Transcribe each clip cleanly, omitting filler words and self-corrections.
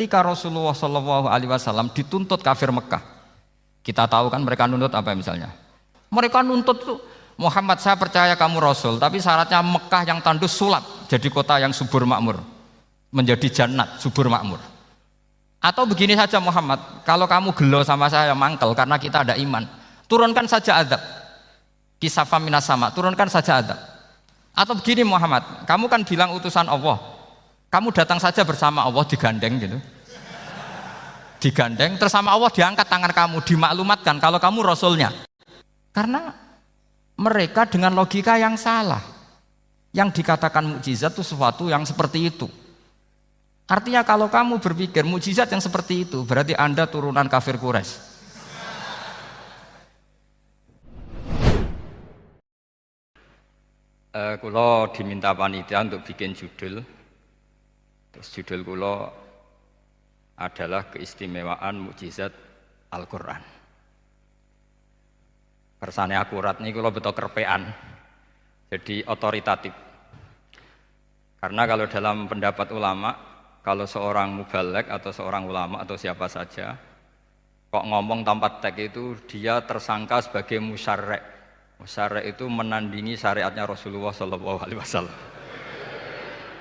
ketika Rasulullah SAW dituntut kafir Mekah, kita tahu kan mereka nuntut apa misalnya? Mereka nuntut tuh, Muhammad saya percaya kamu Rasul, tapi syaratnya Mekah yang tandus sulap jadi kota yang subur makmur, menjadi jannat subur makmur. Atau begini saja Muhammad, kalau kamu gelo sama saya mangkel karena kita ada iman, turunkan saja azab, kisafah minas sama, turunkan saja azab. Atau begini Muhammad, kamu kan bilang utusan Allah, kamu datang saja bersama Allah digandeng gitu, digandeng, terus sama Allah diangkat tangan kamu, dimaklumatkan kalau kamu Rasulnya. Karena mereka dengan logika yang salah, yang dikatakan mukjizat itu sesuatu yang seperti itu. Artinya kalau kamu berpikir mukjizat yang seperti itu, berarti Anda turunan kafir Quraisy. Kulo diminta panitia untuk bikin judul. Terus judul kulo adalah keistimewaan mukjizat Al-Quran. Kersane akurat nih kulo betul kerpean, jadi otoritatif. Karena kalau dalam pendapat ulama, kalau seorang mubalek atau seorang ulama atau siapa saja kok ngomong tanpa teks itu dia tersangka sebagai musyarek. Musyarek itu menandingi syariatnya Rasulullah SAW.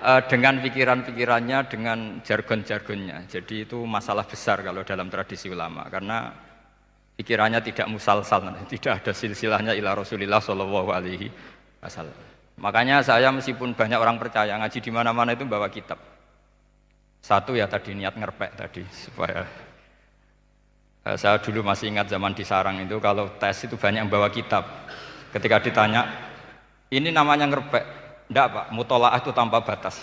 Dengan pikiran-pikirannya, dengan jargon-jargonnya. Jadi itu masalah besar kalau dalam tradisi ulama, karena pikirannya tidak musalsal, tidak ada silsilahnya ila Rasulillah SAW. Makanya saya meskipun banyak orang percaya ngaji di mana-mana itu bawa kitab. Satu ya tadi niat ngerpek tadi supaya saya dulu masih ingat zaman di sarang itu kalau tes itu banyak yang bawa kitab. Ketika ditanya, ini namanya ngerpek? Enggak Pak, mutolaah itu tanpa batas.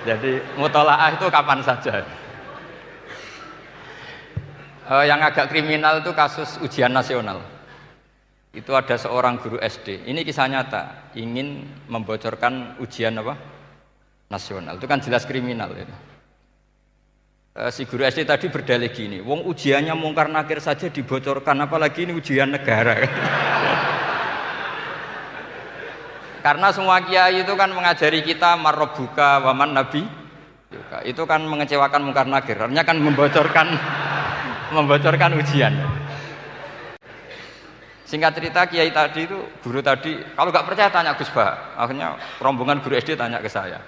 Jadi mutolaah itu kapan saja. Yang agak kriminal itu kasus ujian nasional. Itu ada seorang guru SD. Ini kisah nyata, ingin membocorkan ujian apa? Nasional. Itu kan jelas kriminal itu. Si guru SD tadi berdalih gini, wong ujiannya mungkar nakir saja dibocorkan, apalagi ini ujian negara. Karena semua kiai itu kan mengajari kita marrobuka waman nabi. Itu kan mengecewakan mungkar nakir. Artinya kan membocorkan ujian. Singkat cerita kiai tadi itu, guru tadi, kalau nggak percaya tanya Gus Bah. Akhirnya rombongan guru SD tanya ke saya,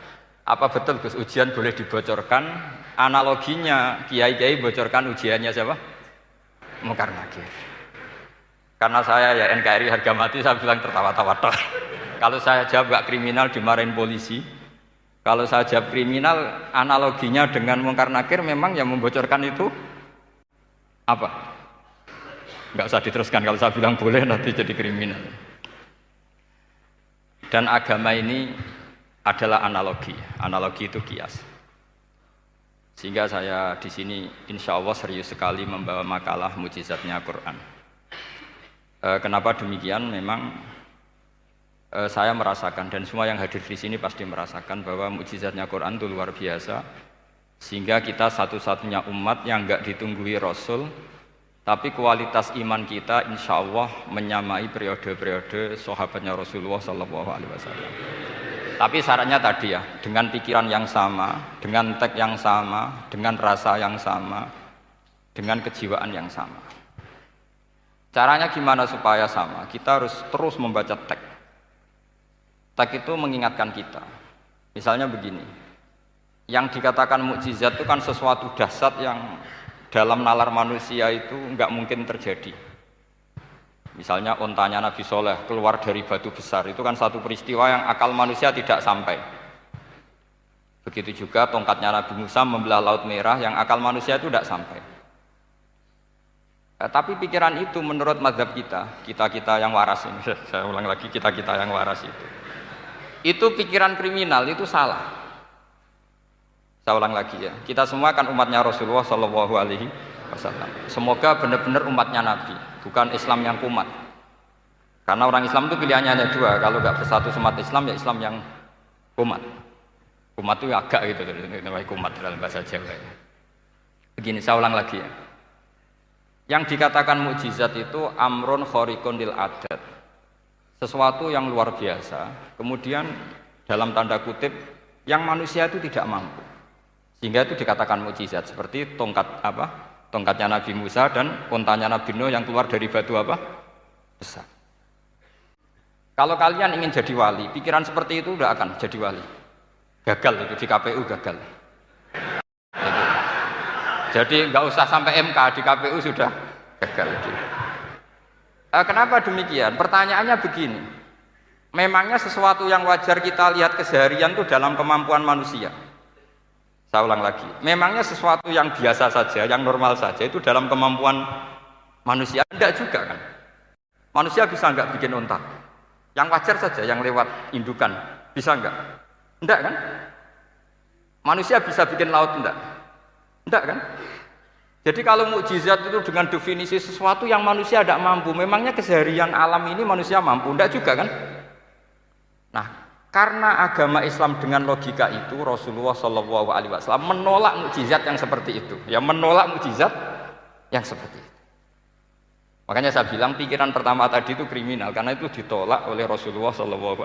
apa betul Gus ujian boleh dibocorkan? Analoginya kiai-kiai bocorkan ujiannya siapa? Mungkar nakir. Karena saya ya NKRI harga mati, saya bilang tertawa-tawa toh. Kalau saya jawab nggak kriminal dimarahin polisi. Kalau saya jawab kriminal, analoginya dengan mungkar nakir memang yang membocorkan itu apa? Nggak usah diteruskan, kalau saya bilang boleh nanti jadi kriminal. Dan agama ini adalah analogi itu kias. Sehingga saya di sini insya Allah serius sekali membawa makalah mukjizatnya Quran. Kenapa demikian? Memang saya merasakan dan semua yang hadir di sini pasti merasakan bahwa mukjizatnya Quran itu luar biasa. Sehingga kita satu-satunya umat yang nggak ditunggui Rasul, tapi kualitas iman kita insya Allah menyamai periode-periode sahabatnya Rasulullah SAW. Tapi syaratnya tadi ya, dengan pikiran yang sama, dengan teks yang sama, dengan rasa yang sama, dengan kejiwaan yang sama. Caranya gimana supaya sama? Kita harus terus membaca teks. Teks itu mengingatkan kita. Misalnya begini, yang dikatakan mukjizat itu kan sesuatu dahsyat yang dalam nalar manusia itu nggak mungkin terjadi. Misalnya ontanya Nabi Soleh keluar dari batu besar, itu kan satu peristiwa yang akal manusia tidak sampai. Begitu juga tongkatnya Nabi Musa membelah Laut Merah, yang akal manusia itu tidak sampai. Tapi pikiran itu menurut mazhab kita yang waras ini, saya ulang lagi, kita yang waras itu pikiran kriminal, itu salah. Saya ulang lagi ya, kita semua kan umatnya Rasulullah SAW. Semoga benar-benar umatnya Nabi, bukan Islam yang kumat. Karena orang Islam itu pilihannya hanya dua, kalau nggak bersatu umat Islam ya Islam yang kumat. Kumat itu agak gitu, namanya kumat dalam bahasa Jawa. Begini, saya ulang lagi ya. Yang dikatakan mukjizat itu amrun khariqun lil adat, sesuatu yang luar biasa, kemudian dalam tanda kutip yang manusia itu tidak mampu. Sehingga itu dikatakan mukjizat seperti tongkatnya Nabi Musa dan untanya Nabi Nuh yang keluar dari batu besar. Kalau kalian ingin jadi wali, pikiran seperti itu udah akan jadi wali. Gagal itu di KPU gagal. Itu. Jadi nggak usah sampai MK, di KPU sudah gagal. Kenapa demikian? Pertanyaannya begini. Memangnya sesuatu yang wajar kita lihat keseharian itu dalam kemampuan manusia? Saya ulang lagi. Memangnya sesuatu yang biasa saja, yang normal saja itu dalam kemampuan manusia? Enggak juga kan? Manusia bisa enggak bikin unta? Yang wajar saja, yang lewat indukan, bisa enggak? Enggak kan? Manusia bisa bikin laut enggak? Enggak kan? Jadi kalau mukjizat itu dengan definisi sesuatu yang manusia tidak mampu, memangnya keseharian alam ini manusia mampu? Enggak juga kan? Nah, karena agama Islam dengan logika itu, Rasulullah SAW menolak mukjizat yang seperti itu. Ya, menolak mukjizat yang seperti itu. Makanya saya bilang pikiran pertama tadi itu kriminal, karena itu ditolak oleh Rasulullah SAW.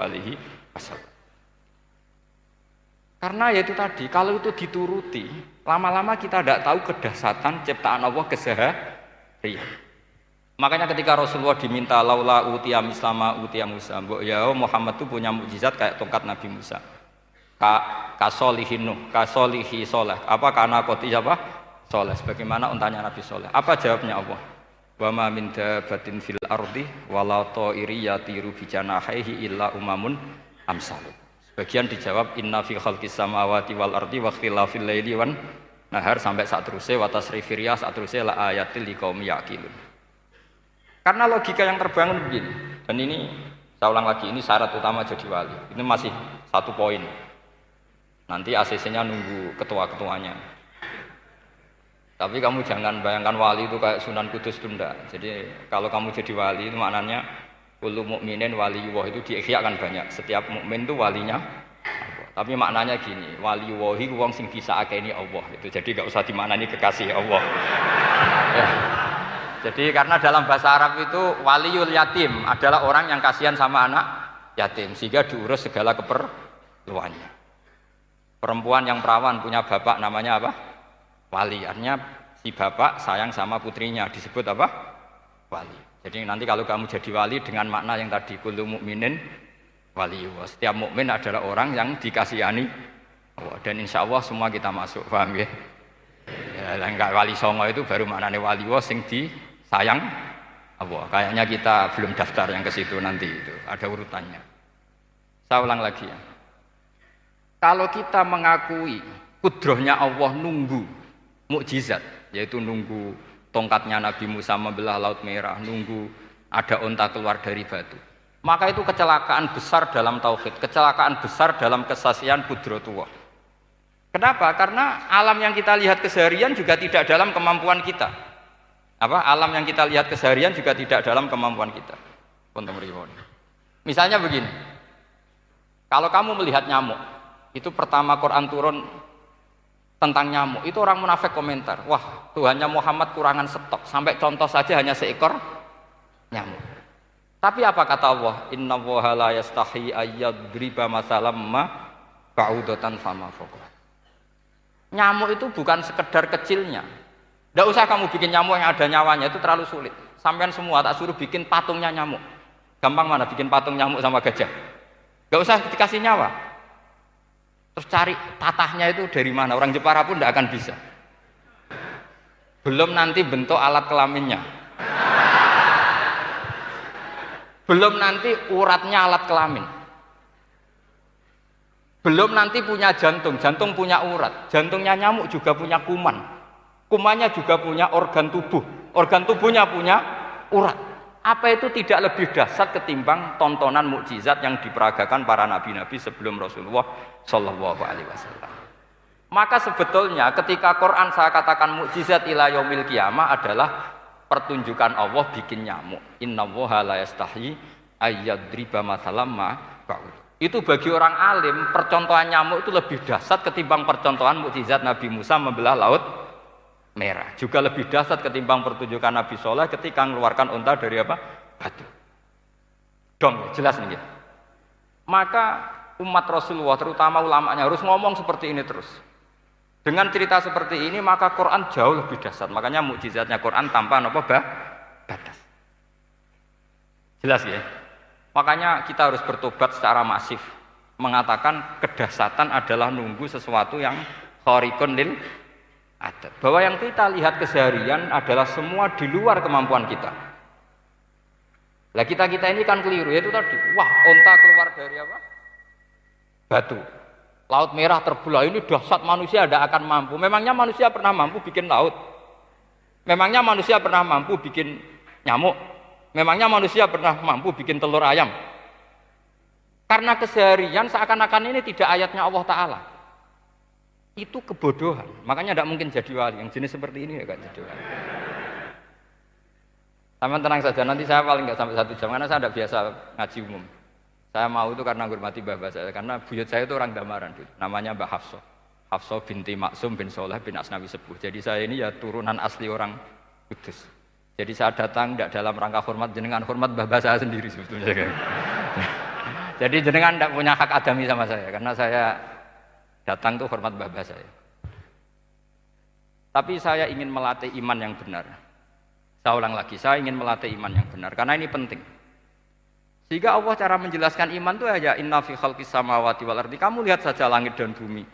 Karena ya itu tadi, kalau itu dituruti, lama-lama kita tidak tahu kedahsyatan ciptaan Allah keseharian. Makanya ketika Rasulullah diminta laula utiya mislama utiya Musa, ya Muhammad itu punya mukjizat kayak tongkat Nabi Musa. Kasolihin Nuh, kasolihi soleh. Apa karena koti apa? Soleh. Sebagaimana untanya Nabi Soleh. Apa jawabnya Allah? Wa ma min dabatin fil ardi wala ta'iri yatiru bi janahihi illa umamun amsalu. Sebagian dijawab inna fi khalqis samawati wal ardi wa ikhtilafil laili wan nahar sampai saat terusnya wa tasrifir riyah saat terusnya la ayatil liqaumi yaqilun. Karena logika yang terbangun begini, dan ini saya ulang lagi, ini syarat utama jadi wali. Ini masih satu poin. Nanti ACC-nya nunggu ketua-ketuanya. Tapi kamu jangan bayangkan wali itu kayak Sunan Kudus tunda. Jadi kalau kamu jadi wali itu maknanya kullu mukminin waliyullah itu diikhyakan banyak. Setiap mukmin itu walinya. Tapi maknanya gini, waliyullahi wong sing disakeni Allah. Itu jadi enggak usah dimaknani kekasih Allah. Ya. Jadi karena dalam bahasa Arab itu waliyul yatim adalah orang yang kasihan sama anak yatim sehingga diurus segala keperluannya. Perempuan yang perawan punya bapak namanya apa? Wali. Artinya si bapak sayang sama putrinya disebut apa? Wali. Jadi nanti kalau kamu jadi wali dengan makna yang tadi kullu mukminin waliyullah. Setiap mukmin adalah orang yang dikasihani Allah dan insya Allah semua kita masuk, paham ya? Ya, enggak wali songo itu baru maknanya waliyullah sing sayang Allah. Kayaknya kita belum daftar yang ke situ nanti itu. Ada urutannya. Saya ulang lagi ya. Kalau kita mengakui kudrohnya Allah nunggu mukjizat, yaitu nunggu tongkatnya Nabi Musa membelah Laut Merah, nunggu ada unta keluar dari batu. Maka itu kecelakaan besar dalam tauhid, kecelakaan besar dalam kesaksian kudratullah. Kenapa? Karena alam yang kita lihat keseharian juga tidak dalam kemampuan kita. Alam yang kita lihat keseharian juga tidak dalam kemampuan kita. Misalnya begini, kalau kamu melihat nyamuk, itu pertama Quran turun tentang nyamuk, itu orang munafik komentar, wah Tuhannya Muhammad kurangan stok, sampai contoh saja hanya seekor nyamuk. Tapi apa kata Allah? Inna Allaha la yastahi ayyadriba masalam ma ba'udatan fama fawqa. Nyamuk itu bukan sekedar kecilnya. Tidak usah kamu bikin nyamuk yang ada nyawanya, itu terlalu sulit. Sampean semua tak suruh bikin patungnya nyamuk. Gampang mana bikin patung nyamuk sama gajah? Tidak usah dikasih nyawa. Terus cari tatahnya itu dari mana? Orang Jepara pun tidak akan bisa. Belum nanti bentuk alat kelaminnya. Belum nanti uratnya alat kelamin. Belum nanti punya jantung, jantung punya urat. Jantungnya nyamuk juga punya kuman. Kumannya juga punya organ tubuh, organ tubuhnya punya urat. Apa itu tidak lebih dahsyat ketimbang tontonan mukjizat yang diperagakan para nabi-nabi sebelum Rasulullah Shallallahu Alaihi Wasallam? Maka sebetulnya ketika Quran saya katakan mukjizat ila yaumil qiyamah adalah pertunjukan Allah bikin nyamuk. Innallaha la yastahi ayyadriba mathalam ma ba'ud. Itu bagi orang alim percontohan nyamuk itu lebih dahsyat ketimbang percontohan mukjizat Nabi Musa membelah Laut Merah. Juga lebih dahsyat ketimbang pertunjukan Nabi Soleh ketika mengeluarkan unta dari apa? Batu. Dong, jelas nih. Maka umat Rasulullah, terutama ulamanya harus ngomong seperti ini terus. Dengan cerita seperti ini maka Quran jauh lebih dahsyat. Makanya mukjizatnya Quran tanpa batas. Jelas ya? Makanya kita harus bertobat secara masif, mengatakan kedahsyatan adalah nunggu sesuatu yang khariqun lil adat. Bahwa yang kita lihat keseharian adalah semua di luar kemampuan kita. Lah kita ini kan keliru, yaitu tadi, wah onta keluar dari apa? Batu. Laut merah terbelah, ini dahsyat, manusia tidak akan mampu. Memangnya manusia pernah mampu bikin laut? Memangnya manusia pernah mampu bikin nyamuk? Memangnya manusia pernah mampu bikin telur ayam? Karena keseharian seakan-akan ini tidak ayatnya Allah Ta'ala. Itu kebodohan. Makanya tidak mungkin jadi wali. Yang jenis seperti ini ya kan jadi wali. Sama tenang saja, nanti saya paling nggak sampai 1 jam karena saya tidak biasa ngaji umum. Saya mau itu karena hormati mbah saya, karena buyut saya itu orang Damaran, namanya Mbah Hafsah. Hafsah binti Maksum bin Soleh bin Asnawi Sepuh. Jadi saya ini ya turunan asli orang Kudus. Jadi saya datang tidak dalam rangka hormat jenengan, hormat mbah saya sendiri sebetulnya. Jadi jenengan tidak punya hak adami sama saya, karena saya datang tuh hormat mbah saya. Tapi saya ingin melatih iman yang benar. Saya ulang lagi, saya ingin melatih iman yang benar, karena ini penting. Sehingga Allah cara menjelaskan iman itu ya inna fi khalqis samawati wal ardi. Kamu lihat saja langit dan bumi.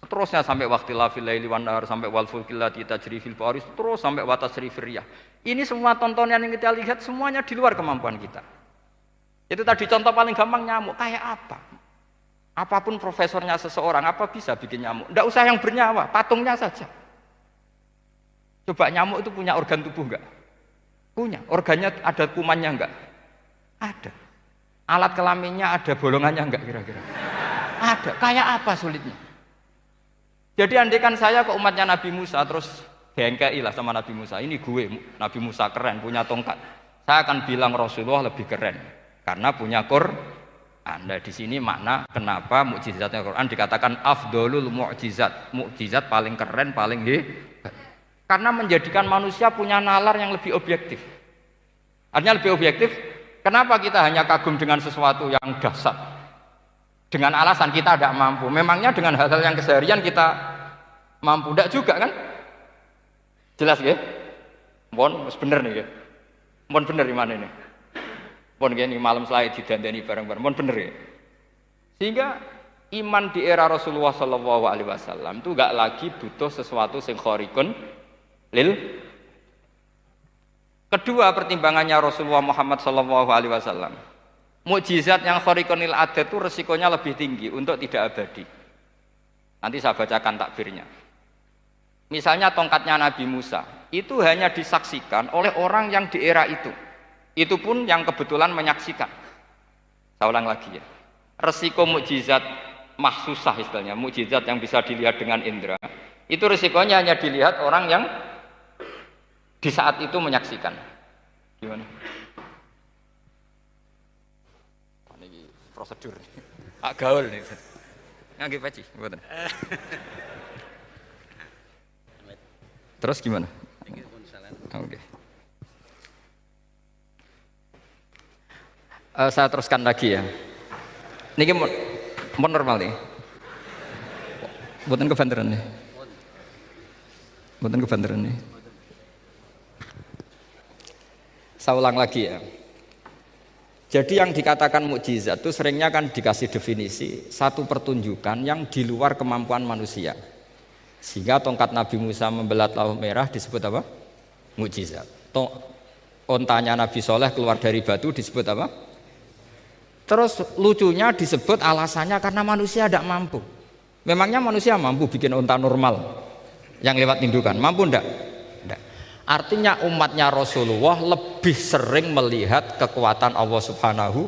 Seterusnya sampai waqtilafil laili wan nahar, sampai wal fulkil lati tajri fil bahri, terus sampai wa tasrifir riyah. Ini semua tontonan yang kita lihat semuanya di luar kemampuan kita. Itu tadi contoh paling gampang nyamuk, kayak apa? Apapun profesornya seseorang, apa bisa bikin nyamuk? Tidak usah yang bernyawa, patungnya saja. Coba nyamuk itu punya organ tubuh enggak? Punya. Organnya ada kumannya enggak? Ada. Alat kelaminnya ada bolongannya enggak kira-kira? Ada. Kayak apa sulitnya? Jadi andaikan saya ke umatnya Nabi Musa terus bengkei lah sama Nabi Musa, ini gue Nabi Musa keren punya tongkat. Saya akan bilang Rasulullah lebih keren karena punya Quran. Anda di sini makna kenapa mukjizatnya Quran dikatakan afdolul mukjizat, mukjizat paling keren, paling hebat. Karena menjadikan manusia punya nalar yang lebih objektif. Artinya lebih objektif. Kenapa kita hanya kagum dengan sesuatu yang dahsyat? Dengan alasan kita tidak mampu. Memangnya dengan hal-hal yang keseharian kita mampu? Tidak juga kan? Jelas ya? Mohon bener nih ya? Mohon bener di mana ini? Mohon gini malam selai didandani bareng-bareng. Mohon bener ya? Sehingga iman di era Rasulullah SAW itu gak lagi butuh sesuatu yang khariqun lil. Kedua pertimbangannya Rasulullah Muhammad SAW, mukjizat yang khariqun lil adat itu resikonya lebih tinggi untuk tidak abadi. Nanti saya bacakan takbirnya. Misalnya tongkatnya Nabi Musa itu hanya disaksikan oleh orang yang di era itu. Itu pun yang kebetulan menyaksikan. Saya ulang lagi ya. Resiko mukjizat mahsusah istilahnya, mukjizat yang bisa dilihat dengan indera. Itu resikonya hanya dilihat orang yang di saat itu menyaksikan. Gimana? Ini prosedur. Ak gaul nih. Ngangge peci, mboten. Terus gimana? Oke. Saya teruskan lagi ya. Niki mau normal nih. Mboten kebanteran nih. Mboten kebanteran nih. Saya ulang lagi ya. Jadi yang dikatakan mukjizat itu seringnya kan dikasih definisi satu pertunjukan yang di luar kemampuan manusia. Sehingga tongkat Nabi Musa membelah laut merah disebut apa? Mukjizat. Ontanya Nabi Soleh keluar dari batu disebut apa? Terus lucunya disebut alasannya karena manusia tidak mampu. Memangnya manusia mampu bikin onta normal yang lewat indukan? Mampu enggak? Enggak. Artinya umatnya Rasulullah lebih sering melihat kekuatan Allah Subhanahu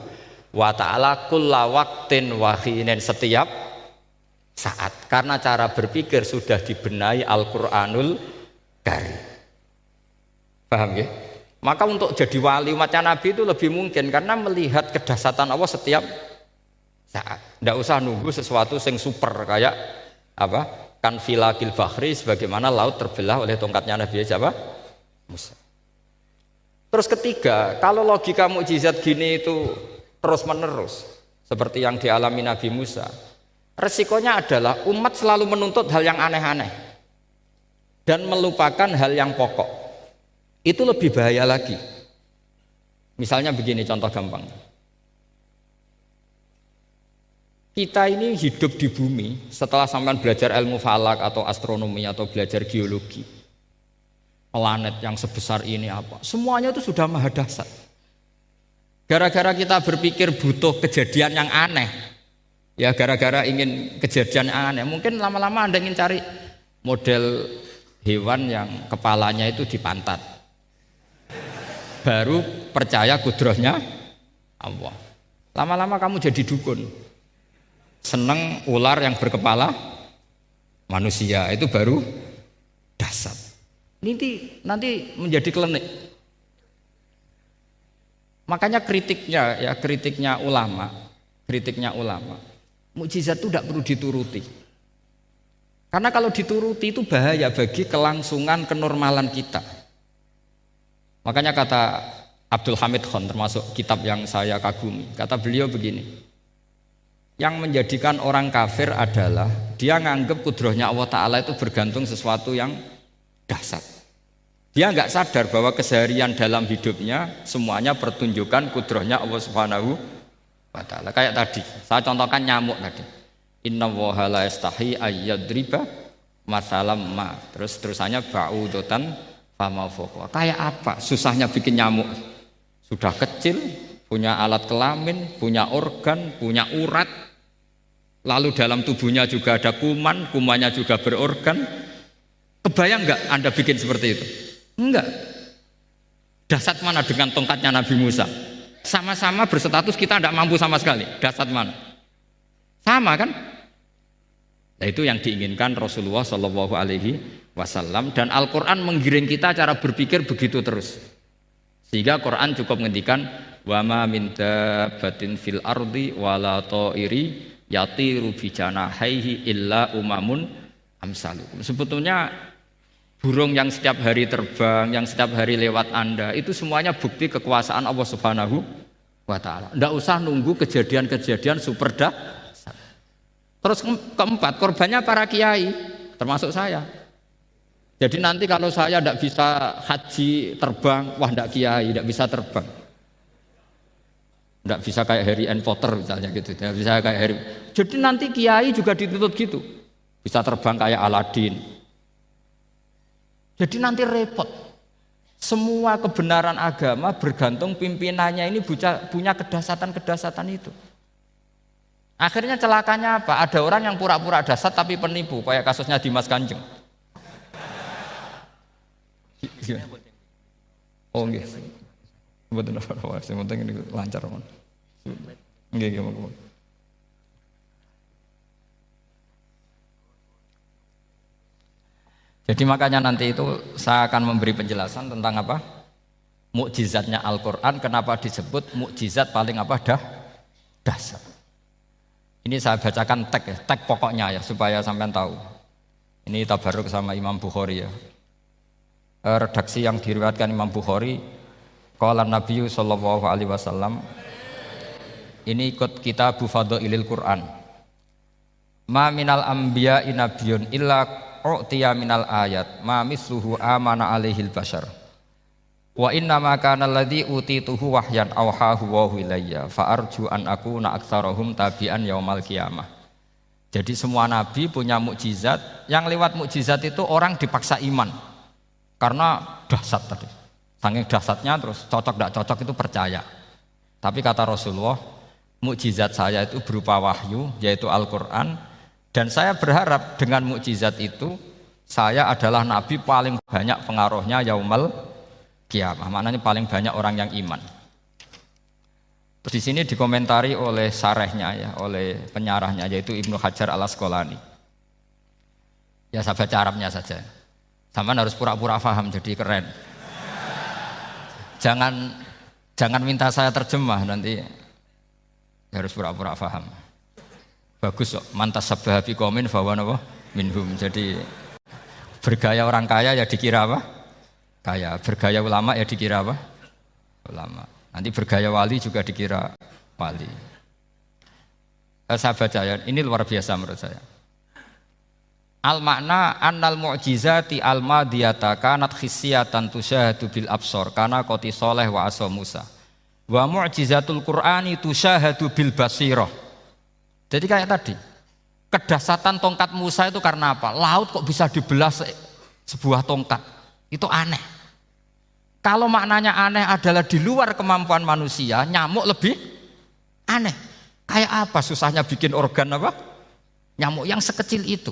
wa ta'ala kulla waqtin wa hinin, setiap saat, karena cara berpikir sudah dibenahi Al-Qur'anul Karim. Paham ya? Maka untuk jadi wali umatnya Nabi itu lebih mungkin karena melihat kedahsyatan Allah setiap saat. Tidak usah nunggu sesuatu yang super kayak apa? Kan filakil bahri, sebagaimana laut terbelah oleh tongkatnya Nabi siapa? Musa. Terus ketiga, kalau logika mukjizat gini itu terus menerus, seperti yang dialami Nabi Musa, resikonya adalah umat selalu menuntut hal yang aneh-aneh dan melupakan hal yang pokok. Itu lebih bahaya lagi. Misalnya begini contoh gampang. Kita ini hidup di bumi setelah sampean belajar ilmu falak atau astronomi atau belajar geologi. Planet yang sebesar ini apa? Semuanya itu sudah maha dahsyat. Gara-gara kita berpikir butuh kejadian yang aneh. Ya gara-gara ingin kejadian yang aneh. Mungkin lama-lama Anda ingin cari model hewan yang kepalanya itu di pantat. Baru percaya kudrahnya Allah. Lama-lama kamu jadi dukun. Seneng ular yang berkepala manusia, itu baru dahsyat. Nanti menjadi klinik. Makanya kritiknya ulama, mukjizat itu tidak perlu dituruti. Karena kalau dituruti itu bahaya bagi kelangsungan kenormalan kita. Makanya kata Abdul Hamid Khan, termasuk kitab yang saya kagumi, kata beliau begini. Yang menjadikan orang kafir adalah dia nganggep kudrahnya Allah Ta'ala itu bergantung sesuatu yang dahsyat. Dia nggak sadar bahwa keseharian dalam hidupnya semuanya pertunjukan kudrahnya Allah Subhanahu wa Ta'ala. Kayak tadi, saya contohkan nyamuk tadi. Inna woha la yastahi ayyadriba masalam ma. Terusannya ba'udotan fama fokwa. Kayak apa susahnya bikin nyamuk? Sudah kecil, punya alat kelamin, punya organ, punya urat, lalu dalam tubuhnya juga ada kuman, kumannya juga berorgan. Kebayang nggak Anda bikin seperti itu? Enggak. Dahsyat mana dengan tongkatnya Nabi Musa? Sama-sama berstatus kita tidak mampu sama sekali. Dahsyat mana? Sama kan? Nah, itu yang diinginkan Rasulullah Shallallahu Alaihi Wasallam, dan Al-Quran menggiring kita cara berpikir begitu terus. Sehingga Quran cukup menghentikan wa ma min dabbatin fil ardi wala ta'iri yatiru bi janahaihi illa umamun amsalukum. Sebetulnya burung yang setiap hari terbang, yang setiap hari lewat Anda, itu semuanya bukti kekuasaan Allah Subhanahu wa Ta'ala. Tidak usah nunggu kejadian-kejadian super dahsyat. Terus keempat, korbannya para kiai, termasuk saya. Jadi nanti kalau saya tidak bisa haji terbang, wah tidak kiai, tidak bisa terbang. Tidak bisa kayak Harry and Potter misalnya gitu, tidak bisa kayak Harry. Jadi nanti kiai juga dituntut gitu, bisa terbang kayak Aladin. Jadi nanti repot. Semua kebenaran agama bergantung pimpinannya ini punya kedahsyatan-kedahsyatan itu. Akhirnya celakanya apa? Ada orang yang pura-pura dahsyat tapi penipu, kayak kasusnya Dimas Kanjeng. Oh nggih. Mboten apa-apa, sing penting ini lancar mon. Nggih nggih. Jadi makanya nanti itu saya akan memberi penjelasan tentang apa? Mukjizatnya Al-Qur'an, kenapa disebut mukjizat paling apa? Dahsyat. Ini saya bacakan teks pokoknya ya supaya sampean tahu. Ini tabarruk sama Imam Bukhari ya. Redaksi yang diriwayatkan Imam Bukhari, qala Nabi sallallahu alaihi wasallam, ini ikut kitab Fadhailil Quran. Ma minal anbiya'i nabiyyun illa u'tiya minal ayat ma misluhu amana alaihil bashar. Wa inna ma kana alladhi utituhu wahyan awhahu wa ilayya fa arju an akuna aktsarahum tabi'an yaumal qiyamah. Jadi semua nabi punya mukjizat, yang lewat mukjizat itu orang dipaksa iman. Karena dahsyat tadi, saking dahsyatnya terus cocok tidak cocok itu percaya. Tapi kata Rasulullah, mukjizat saya itu berupa wahyu, yaitu Al-Quran, dan saya berharap dengan mukjizat itu saya adalah nabi paling banyak pengaruhnya yaumal qiyamah. Maknanya paling banyak orang yang iman. Terus di sini dikomentari oleh sarehnya ya, oleh penyarahnya yaitu Ibnu Hajar Al-Asqalani. Ya saya baca Arabnya saja. Sampai harus pura-pura paham jadi keren. Jangan minta saya terjemah nanti harus pura-pura paham. Bagus kok, mantas sabahabi qaumin fawa napa minhum. Jadi bergaya orang kaya ya dikira apa? Kaya. Bergaya ulama ya dikira apa? Ulama. Nanti bergaya wali juga dikira wali. Saya baca ya, ini luar biasa menurut saya. Al makna annal mu'jizati al madiyata kanat khissiyatan tusyahadu bil absor kana qoti soleh wa asa Musa. Wa mu'jizatul Qur'ani tusyahadu bil basirah. Jadi kayak tadi, kedahsyatan tongkat Musa itu karena apa? Laut kok bisa dibelah sebuah tongkat. Itu aneh. Kalau maknanya aneh adalah di luar kemampuan manusia, nyamuk lebih aneh. Kayak apa susahnya bikin organ apa? Nyamuk yang sekecil itu.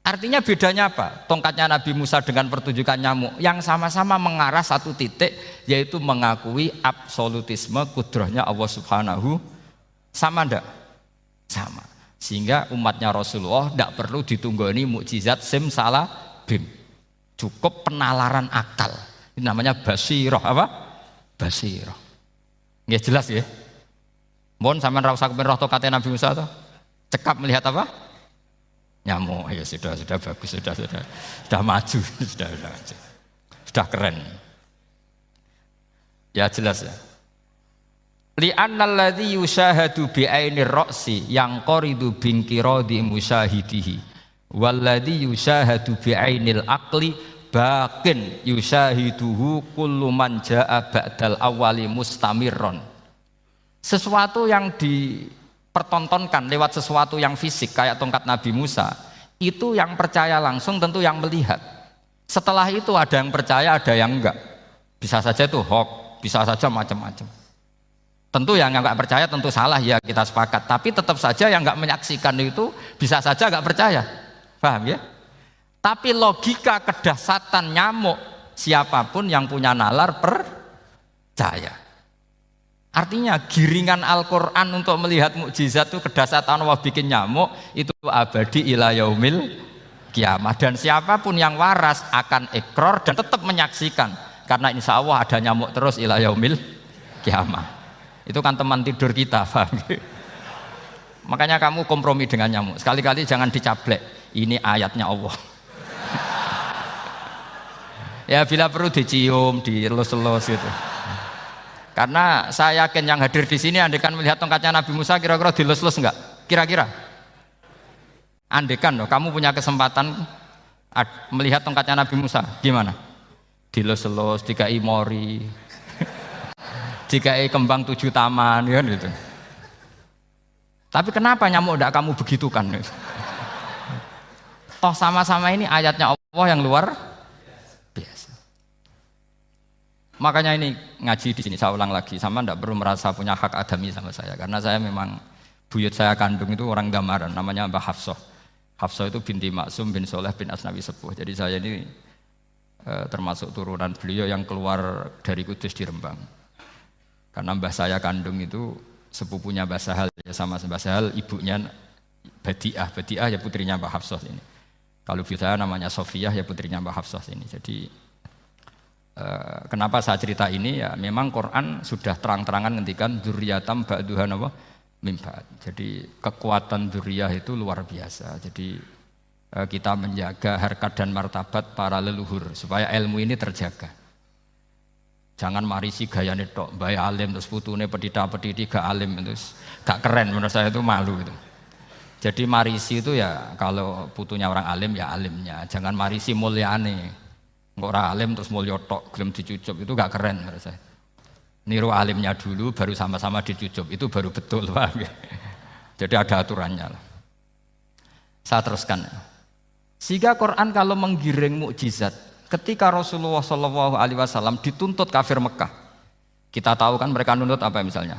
Artinya bedanya apa? Tongkatnya Nabi Musa dengan pertunjukan nyamuk yang sama-sama mengarah satu titik, yaitu mengakui absolutisme kudrahnya Allah Subhanahu. Sama ndak? Sama. Sehingga umatnya Rasulullah tidak perlu ditunggoni mukjizat simsalabim. Cukup penalaran akal. Ini namanya basirah apa? Basirah. Nggih jelas ya? Mohon sampean ra usah kepen roh tongkatnya Nabi Musa toh. Cekap melihat apa? Nyamuk. Ya sudah bagus, sudah maju, sudah keren. Ya jelas ya. Li'annal ladzi yusyahadu bi ainir ra'si yang qaridu bingkiradi musyahidihi walladzi yusyahadu bi ainil aqli baqin yusyahiduhu kullu man jaa ba'dal awwali mustamirron. Sesuatu yang dipertontonkan lewat sesuatu yang fisik kayak tongkat Nabi Musa, itu yang percaya langsung tentu yang melihat. Setelah itu ada yang percaya, ada yang enggak. Bisa saja itu hoax, bisa saja macam-macam. Tentu yang enggak percaya tentu salah, ya kita sepakat. Tapi tetap saja yang enggak menyaksikan itu bisa saja enggak percaya. Paham ya? Tapi logika kedahsyatan nyamuk, siapapun yang punya nalar percaya. Artinya giringan Al-Quran untuk melihat mukjizat itu kedahsyatan Allah bikin nyamuk itu abadi ila yaumil kiamah, dan siapapun yang waras akan ikrar dan tetap menyaksikan karena insya Allah ada nyamuk terus ila yaumil kiamah. Itu kan teman tidur kita, paham? Makanya kamu kompromi dengan nyamuk, sekali-kali jangan dicablek, ini ayatnya Allah. Ya bila perlu dicium, dielus-elus gitu. Karena saya yakin yang hadir di sini andekan melihat tongkatnya Nabi Musa kira-kira dilus-lus enggak? Kira-kira? Andekan loh, kamu punya kesempatan melihat tongkatnya Nabi Musa, gimana? Dilus-lus, dikai mori, dikai kembang 7 taman, kan gitu. Tapi kenapa nyamuk enggak kamu begitukan? Toh sama-sama ini ayatnya Allah yang luar biasa. Makanya ini ngaji di sini saya ulang lagi, sama ndak perlu merasa punya hak adami sama saya, karena saya memang buyut saya kandung itu orang Gamaran, namanya Mbah Hafsah. Hafsah itu binti Maksum bin Soleh bin Asnawi Sepuh. Jadi saya ini termasuk turunan beliau yang keluar dari Kudus di Rembang. Karena mbah saya kandung itu sepupunya Mbah Sahal, ya sama Mbah Sahal, ibunya Badiah. Badiah ya putrinya Mbah Hafsah ini. Kalau ibu saya namanya Sofiyah, ya putrinya Mbah Hafsah ini. Jadi kenapa saya cerita ini, ya memang Quran sudah terang-terangan ngendikan dzurriyatam ba'duhan apa mimba. Jadi kekuatan dzurriyah itu luar biasa. Jadi kita menjaga harkat dan martabat para leluhur supaya ilmu ini terjaga. Jangan marisi gayane tok, bae alim terus putune pedita-pediti gak alim terus gak keren, menurut saya itu malu itu. Jadi marisi itu ya kalau putunya orang alim ya alimnya, jangan marisi mulyane. Ora alim terus mulya tok gelem dicucup, itu gak keren menurut saya. Niru alimnya dulu baru sama-sama dicucup, itu baru betul, paham ya? Jadi ada aturannya lah. Saya teruskan. Sehingga Quran kalau menggiring mukjizat, ketika Rasulullah SAW dituntut kafir Mekah, kita tahu kan mereka nuntut apa misalnya?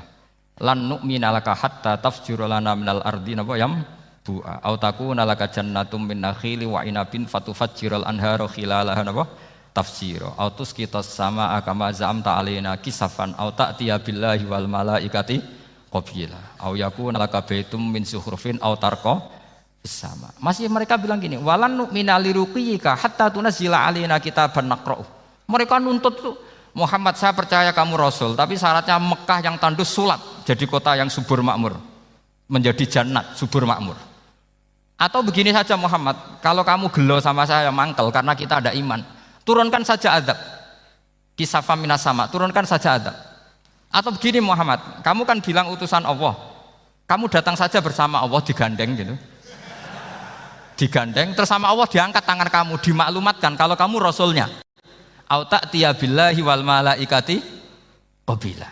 Lan nu'mina laka hatta tafjura lana minal ardi napa yam bu'a au takuna laka jannatum min nakhili wa inabin fatufajjiral anhara khilalaha napa tafsira au tusqitas samaa kama zamta alaina kisafan au ta'tiya billahi wal malaikati qabila au yakuna laka baitum min zuhrufin au tarqa sama. Masih mereka bilang gini, walan nu'mina liruqiyika hatta tunazzila alaina kitaban naqra'u. Mereka nuntut tuh, Muhammad saya percaya kamu Rasul, tapi syaratnya Mekah yang tandus sulap jadi kota yang subur makmur, menjadi jannat subur makmur. Atau begini saja Muhammad, kalau kamu gelo sama saya mangkel karena kita ada iman, turunkan saja azab, kisafam minas sama, turunkan saja azab. Atau begini Muhammad, kamu kan bilang utusan Allah, Kamu datang saja bersama Allah digandeng gitu. Digandeng terus sama Allah diangkat tangan kamu, dimaklumatkan kalau kamu rasulnya. Au ta'tiya billahi wal malaikati qabila.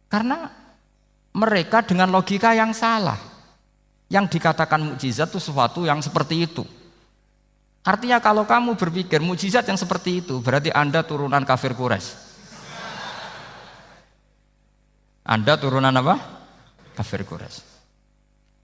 Karena mereka dengan logika yang salah. Yang dikatakan mukjizat itu sesuatu yang seperti itu. Artinya kalau kamu berpikir mukjizat yang seperti itu, berarti Anda turunan kafir Quraisy. Anda turunan apa? Kafir Quraisy.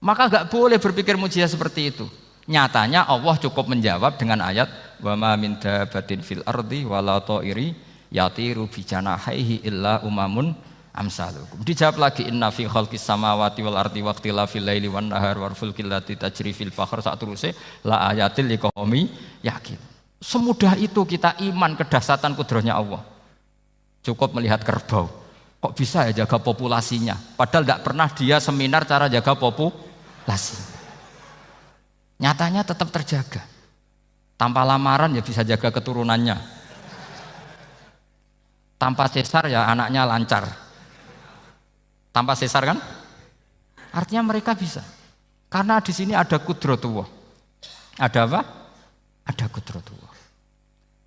Maka gak boleh berpikir mukjizat seperti itu. Nyatanya Allah cukup menjawab dengan ayat wa ma min dabatin fil ardi wala ta'iri yatiru bi janahihi illa umamun amsalukum. Dijawab lagi inna fi khalqis samawati wal ardi waqtilafil laili wan nahar wal fulkil lati tajri fil bahr saturuse la ayatil liqaumi yakin. Semudah itu kita iman kedahsyatan kudrahnya Allah. Cukup melihat kerbau. Kok bisa ya jaga populasinya? Padahal tidak pernah dia seminar cara jaga populasi. Nyatanya tetap terjaga. Tanpa lamaran ya bisa jaga keturunannya. Tanpa sesar ya anaknya lancar. Tanpa sesar kan? Artinya mereka bisa. Karena di sini ada kudratullah. Ada apa? Ada kudratullah.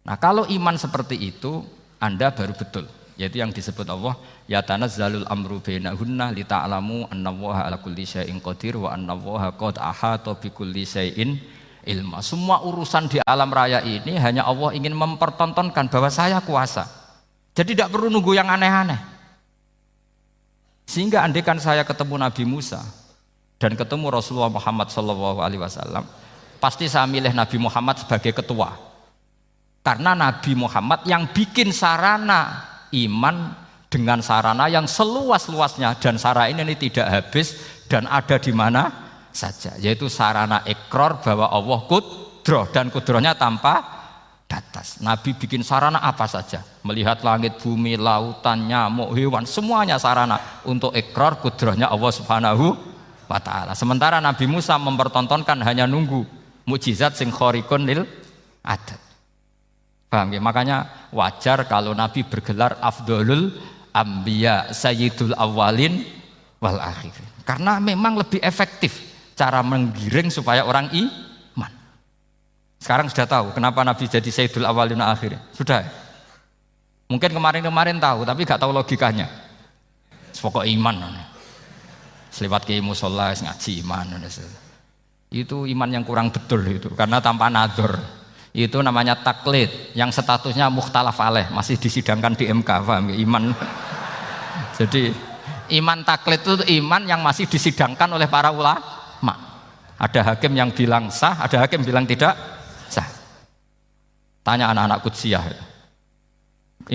Nah, kalau iman seperti itu, Anda baru betul. Yaitu yang disebut Allah ya tanazzalul amru bainahunna lita'lamu annallaha ala kulli syai'in qadir wa annallaha qad ahata bi kulli syai'in ilma. Semua urusan di alam raya ini hanya Allah ingin mempertontonkan bahwa saya kuasa. Jadi tidak perlu nunggu yang aneh-aneh. Sehingga andaikan saya ketemu Nabi Musa dan ketemu Rasulullah Muhammad SAW, pasti saya milih Nabi Muhammad sebagai ketua. Karena Nabi Muhammad yang bikin sarana iman dengan sarana yang seluas-luasnya, dan sarana ini tidak habis dan ada di mana saja, yaitu sarana ikrar bahwa Allah kudroh dan kudrohnya tanpa batas. Nabi bikin sarana apa saja, melihat langit, bumi, lautan, nyamuk, hewan, semuanya sarana untuk ikrar kudrohnya Allah Subhanahu wa ta'ala. Sementara Nabi Musa mempertontonkan hanya nunggu mukjizat sing khariqun lil adat. Paham ya? Makanya wajar kalau Nabi bergelar Afdolul Ambiya Sayyidul Awwalin wal Akhirin. Karena memang lebih efektif cara menggiring supaya orang iman. Sekarang sudah tahu kenapa Nabi jadi Sayyidul Awwalin wal Akhirin? Sudah. Mungkin kemarin-kemarin tahu, tapi gak tahu logikanya. Pokok iman. Selewat ke musola ngaji iman. Itu iman yang kurang betul itu, karena tanpa nadzor. Itu namanya taklid yang statusnya mukhtalaf alaih, masih disidangkan di MK, paham ya? Iman. Jadi iman taklid itu iman yang masih disidangkan oleh para ulama. Ada hakim yang bilang sah, ada hakim bilang tidak sah. Tanya anak-anak Qudsiyah.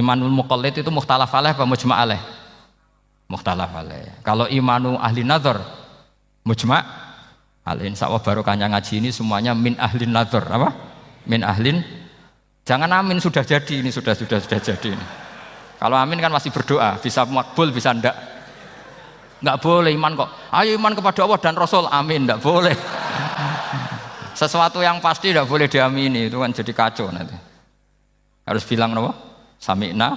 Imanul muqallid itu mukhtalaf alaih apa mujma' alaih? Mukhtalaf alaih. Kalau imanu ahli nazar mujma' alaih. Insyaallah barokahnya ngaji ini semuanya min ahli nazar, apa? Min ahlin, jangan amin sudah jadi, ini sudah jadi ini. Kalau amin kan masih berdoa, bisa makbul bisa ndak. Nggak boleh iman kok. Ayo iman kepada Allah dan Rasul, amin, ndak boleh. Sesuatu yang pasti ndak boleh diamini, itu kan jadi kacau nanti. Harus bilang apa? Sami'na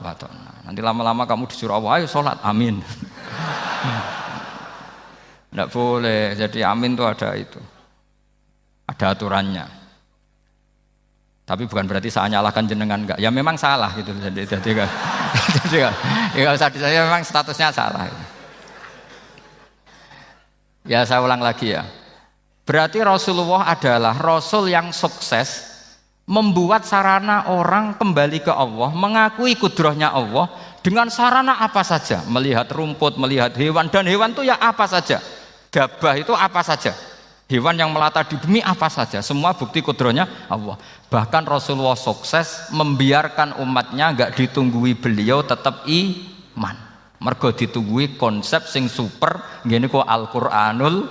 wa ta'na. Nanti lama-lama kamu disuruh Allah, ayo sholat, amin. Ndak boleh. Jadi amin itu ada itu. Ada aturannya. Tapi bukan berarti saya nyalahkan jenengan, enggak. Ya memang salah gitu. Jadi kan. Ya saya memang statusnya salah. Ya saya ulang lagi ya. Berarti Rasulullah adalah Rasul yang sukses membuat sarana orang kembali ke Allah, mengakui kudrohnya Allah dengan sarana apa saja. Melihat rumput, melihat hewan, dan hewan itu ya apa saja. Dabah itu apa saja. Hewan yang melata di bumi apa saja, semua bukti kudrohnya Allah. Bahkan Rasulullah sukses membiarkan umatnya enggak ditunggui beliau tetap iman. Mergo ditunggui konsep sing super ngene kok Al-Qur'anul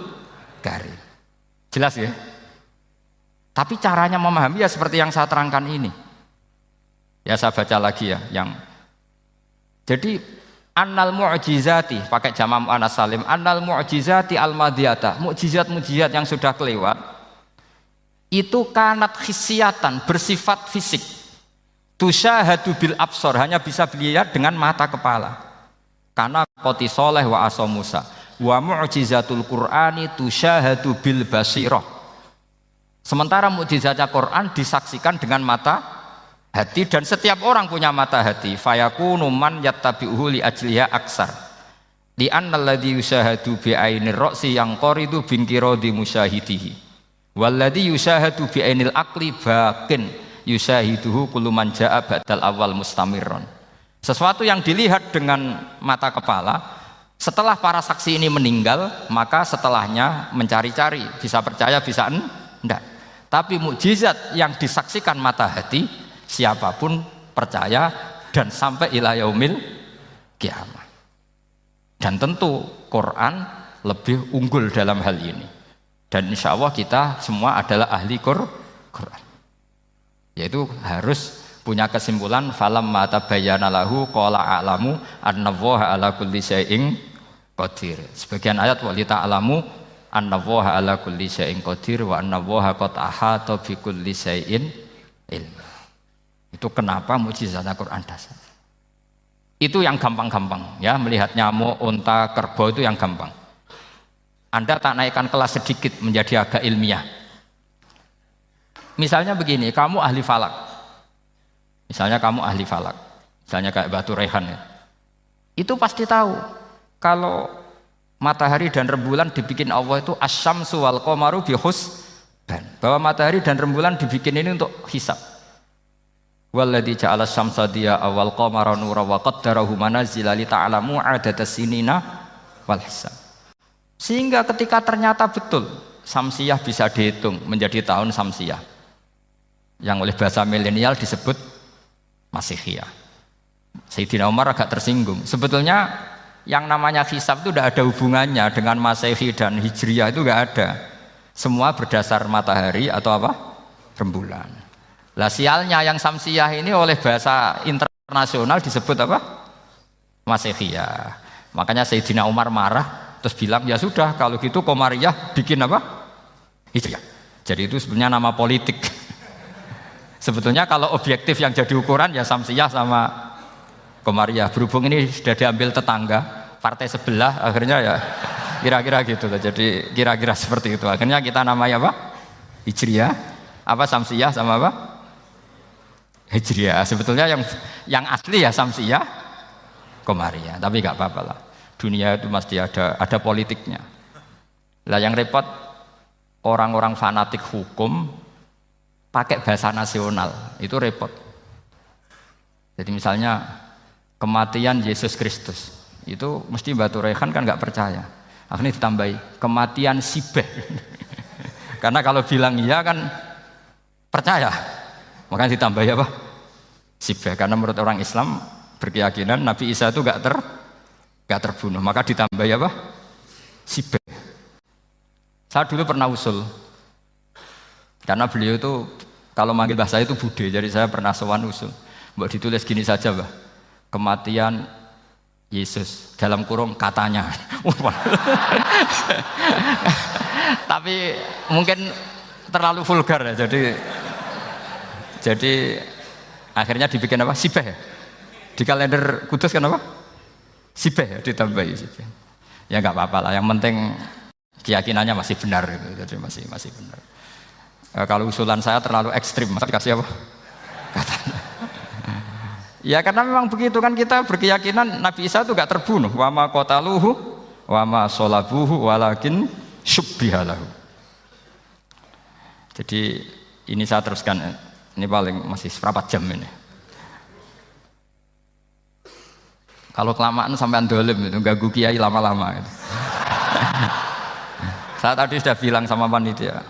Karim. Jelas ya? Tapi caranya memahami ya seperti yang saya terangkan ini. Ya saya baca lagi ya yang jadi annal mu'jizati, pakai jamak muannas salim, annal mu'jizati al-madiyata, mukjizat-mukjizat yang sudah kelewat itu kanat khisiatan, bersifat fisik, tusyahadu bil absor, hanya bisa dilihat dengan mata kepala. Karena qoti soleh wa aso Musa, Wa mu'jizatul Qur'ani tusyahadu bil basirah. Sementara mukjizatnya Quran disaksikan dengan mata hati dan setiap orang punya mata hati. Fayakunu man yattabi'uhu li ajliha aksar. Li anna alladhi yusyahadu bi ainir ra'si yang qaridu bin qiradi musyahidihi. Walladhi yusyahadu bi ainil aqli baqin yusyahiduhu kullu man jaa ba'dal awal mustamirron. Sesuatu yang dilihat dengan mata kepala, setelah para saksi ini meninggal, maka setelahnya mencari-cari, bisa percaya bisa enggak. Tapi mukjizat yang disaksikan mata hati, siapapun percaya dan sampai ila yaumil kiamah. Dan tentu Quran lebih unggul dalam hal ini. Dan insya Allah kita semua adalah ahli Quran. Yaitu harus punya kesimpulan falam mata bayana lahu qala a'lamu annallaha ala kulli syai'in qadir. Sebagian ayat walita alamu annallaha ala kulli syai'in qadir wa annallaha qad ahata bi kulli syai'in ilma. Itu kenapa mukjizatnya Quran dasar. Itu yang gampang-gampang ya, melihat nyamuk, unta, kerbau itu yang gampang. Anda tak naikkan kelas sedikit menjadi agak ilmiah. Misalnya begini, kamu ahli falak. Misalnya kamu ahli falak. Misalnya kayak Batu Rehan ya. Itu pasti tahu kalau matahari dan rembulan dibikin Allah itu asyamsu wal qamaru bihusban. Bahwa matahari dan rembulan dibikin ini untuk hisab. Walladzi ja'ala syamsa diya'a wal qamara nuran wa qaddarahu manazila li ta'lamu 'adadas sinina wal hisab. Sehingga ketika ternyata betul samsiyah bisa dihitung menjadi tahun samsiyah, yang oleh bahasa milenial disebut Masihiyah. Sayyidina Umar agak tersinggung. Sebetulnya yang namanya hisab itu tidak ada hubungannya dengan Masehi dan Hijriyah, itu tidak ada. Semua berdasar matahari atau apa? Rembulan. Lah sialnya yang samsiyah ini oleh bahasa internasional disebut apa? Masehiyah. Makanya Sayyidina Umar marah terus bilang ya sudah kalau gitu Qamariyah bikin apa? Hijriyah. Jadi itu sebenarnya nama politik. Sebetulnya kalau objektif yang jadi ukuran ya samsiyah sama Qamariyah. Berhubung ini sudah diambil tetangga partai sebelah, akhirnya ya kira-kira gitu loh. Jadi kira-kira seperti itu. Akhirnya kita namanya apa? Hijriyah, apa samsiyah sama apa? Hijriyah. Sebetulnya yang asli ya samsiyah, Qamariyah. Tapi nggak apa-apa lah. Dunia itu mesti ada politiknya. Lah yang repot orang-orang fanatik hukum pakai bahasa nasional itu repot. Jadi misalnya kematian Yesus Kristus itu mesti Batu Rehan kan nggak percaya. Akhirnya ditambahi kematian Sibeh. Karena kalau bilang iya kan percaya. Makanya ditambahi apa? Sibeh. Karena menurut orang Islam berkeyakinan Nabi Isa itu nggak terbunuh. Maka ditambahi apa? Sibeh. Saya dulu pernah usul. Karena beliau itu kalau manggil bahasa itu bude. Jadi saya pernah sowan usul. Mbak ditulis gini saja, Mbak. Kematian Yesus dalam kurung katanya. Tapi mungkin terlalu vulgar ya. Jadi akhirnya dibikin apa? Sibeh. Di kalender Kudus kan apa? Sibeh, ditambahi Sibeh. Ya nggak apa-apa lah. Yang penting keyakinannya masih benar gitu. Jadi masih benar. Kalau usulan saya terlalu ekstrim, masa dikasih apa? Katanya. Ya karena memang begitu kan, kita berkeyakinan Nabi Isa itu gak terbunuh. Wa ma qataluhu wa ma sholabuhu walakin syubbihalahu. Jadi ini saya teruskan. Ini paling masih seperempat jam ini. Kalau kelamaan sampai dolim itu ganggu kiai lama-lama gitu. Saya tadi sudah bilang sama panitia,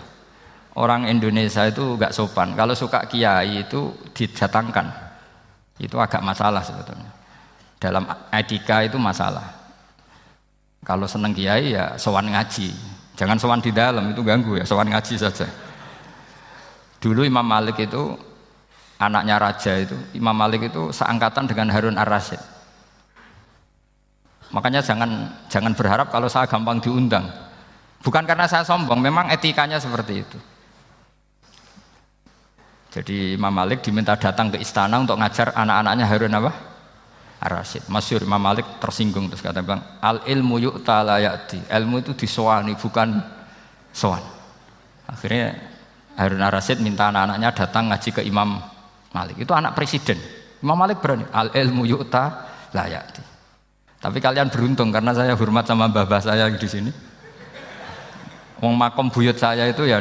orang Indonesia itu gak sopan. Kalau suka kiai itu didatangkan. Itu agak masalah sebetulnya. Dalam etika itu masalah. Kalau seneng kiai ya sowan ngaji. Jangan sowan di dalam, itu ganggu ya, sowan ngaji saja. Dulu Imam Malik itu anaknya raja itu, Imam Malik itu seangkatan dengan Harun Ar-Rasyid. Makanya jangan berharap kalau saya gampang diundang. Bukan karena saya sombong, memang etikanya seperti itu. Jadi Imam Malik diminta datang ke istana untuk ngajar anak-anaknya Harun apa? Ar-Rasyid. Masyhur Imam Malik tersinggung terus kata bilang al ilmu yu'ta la ya'ti. Ilmu itu disowani bukan sowan. Akhirnya Harun Ar-Rasyid minta anak-anaknya datang ngaji ke Imam Malik. Itu anak presiden. Imam Malik berani al ilmu yu'ta la ya'ti. Tapi kalian beruntung karena saya hormat sama mbah-mbah saya di sini. Wong makom buyut saya itu ya